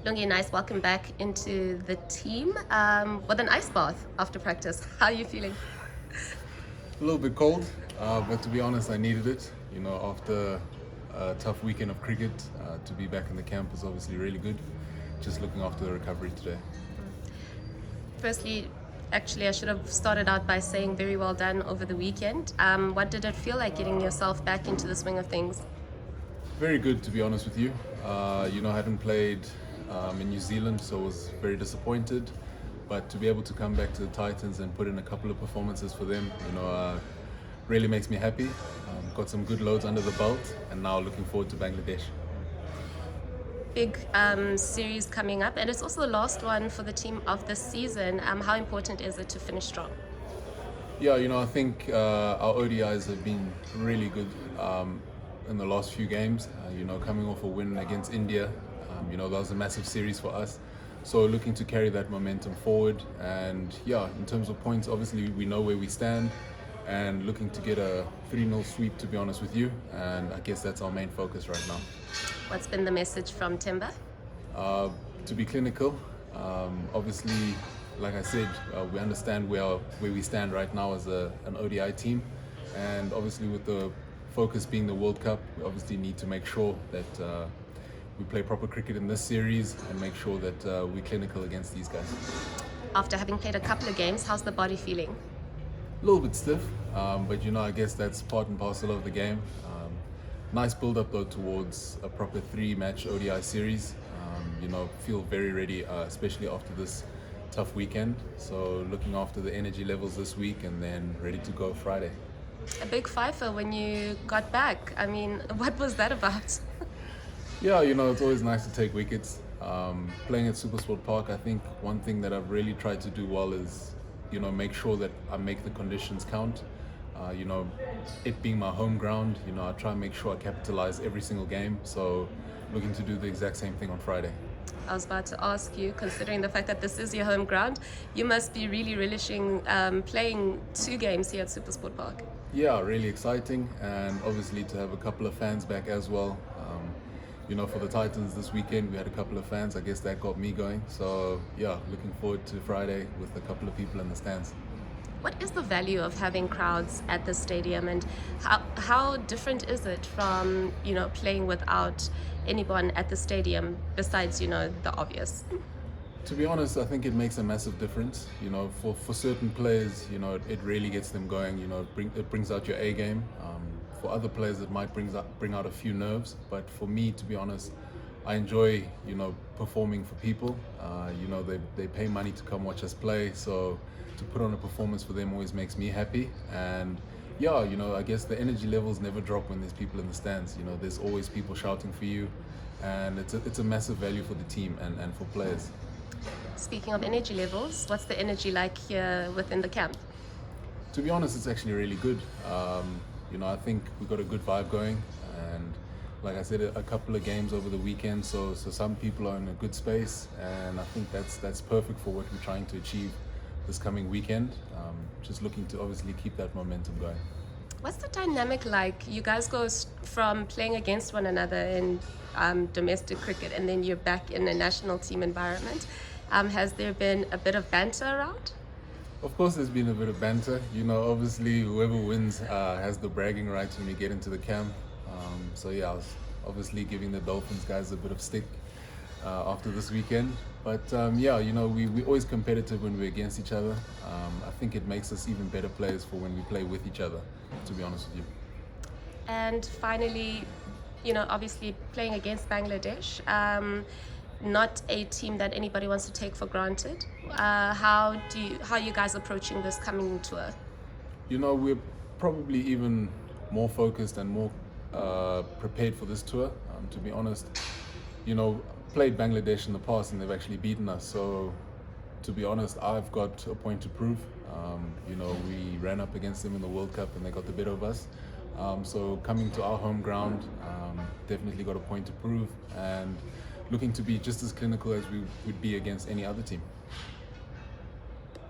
Lungi, nice welcome back into the team with an ice bath after practice. How are you feeling? A little bit cold, but to be honest, I needed it. After a tough weekend of cricket, to be back in the camp is obviously really good. Just looking after the recovery today. Firstly, actually, I should have started out by saying very well done over the weekend. What did it feel like getting yourself back into the swing of things? Very good, to be honest with you. I hadn't played in New Zealand, so I was very disappointed. But to be able to come back to the Titans and put in a couple of performances for them, really makes me happy. Got some good loads under the belt, and now looking forward to Bangladesh. Big series coming up, and it's also the last one for the team of this season. How important is it to finish strong? Yeah, I think our ODIs have been really good in the last few games. Coming off a win against India, that was a massive series for us. So looking to carry that momentum forward. And yeah, in terms of points, obviously we know where we stand and looking to get a 3-0 sweep, to be honest with you. And I guess that's our main focus right now. What's been the message from Temba? To be clinical. Obviously, like I said, we understand where we stand right now as an ODI team, and obviously with the focus being the World Cup, we obviously need to make sure that we play proper cricket in this series and make sure that we're clinical against these guys. After having played a couple of games, how's the body feeling? A little bit stiff, but I guess that's part and parcel of the game. Nice build-up though towards a proper 3-match ODI series. Feel very ready, especially after this tough weekend. So looking after the energy levels this week and then ready to go Friday. A big fifer when you got back. I mean, what was that about? Yeah, it's always nice to take wickets. Playing at Supersport Park, I think one thing that I've really tried to do well is, make sure that I make the conditions count. It being my home ground, I try and make sure I capitalize every single game. So looking to do the exact same thing on Friday. I was about to ask you, considering the fact that this is your home ground, you must be really relishing playing 2 games here at Supersport Park. Yeah, really exciting, and obviously to have a couple of fans back as well. For the Titans this weekend, we had a couple of fans. I guess that got me going. So yeah, looking forward to Friday with a couple of people in the stands. What is the value of having crowds at the stadium, and how different is it from playing without anyone at the stadium besides the obvious? To be honest, I think it makes a massive difference. For certain players, it really gets them going. It brings out your A game. For other players, it might bring out a few nerves. But for me, to be honest, I enjoy performing for people. They pay money to come watch us play, so to put on a performance for them always makes me happy. And yeah, I guess the energy levels never drop when there's people in the stands. There's always people shouting for you, and it's a massive value for the team and for players. Speaking of energy levels, what's the energy like here within the camp? To be honest, it's actually really good. I think we got a good vibe going, and like I said, a couple of games over the weekend, so some people are in a good space, and I think that's perfect for what we're trying to achieve this coming weekend. Just looking to obviously keep that momentum going. What's the dynamic like? You guys go from playing against one another in domestic cricket, and then you're back in a national team environment. Has there been a bit of banter around? Of course, there's been a bit of banter. Obviously, whoever wins has the bragging rights when we get into the camp. So yeah, I was obviously giving the Dolphins guys a bit of stick after this weekend. But we're always competitive when we're against each other. I think it makes us even better players for when we play with each other, to be honest with you. And finally, obviously playing against Bangladesh, not a team that anybody wants to take for granted. How are you guys approaching this coming tour? We're probably even more focused and more prepared for this tour. To be honest, played Bangladesh in the past and they've actually beaten us. So to be honest, I've got a point to prove. We ran up against them in the World Cup and they got the better of us. So coming to our home ground, definitely got a point to prove, and looking to be just as clinical as we would be against any other team.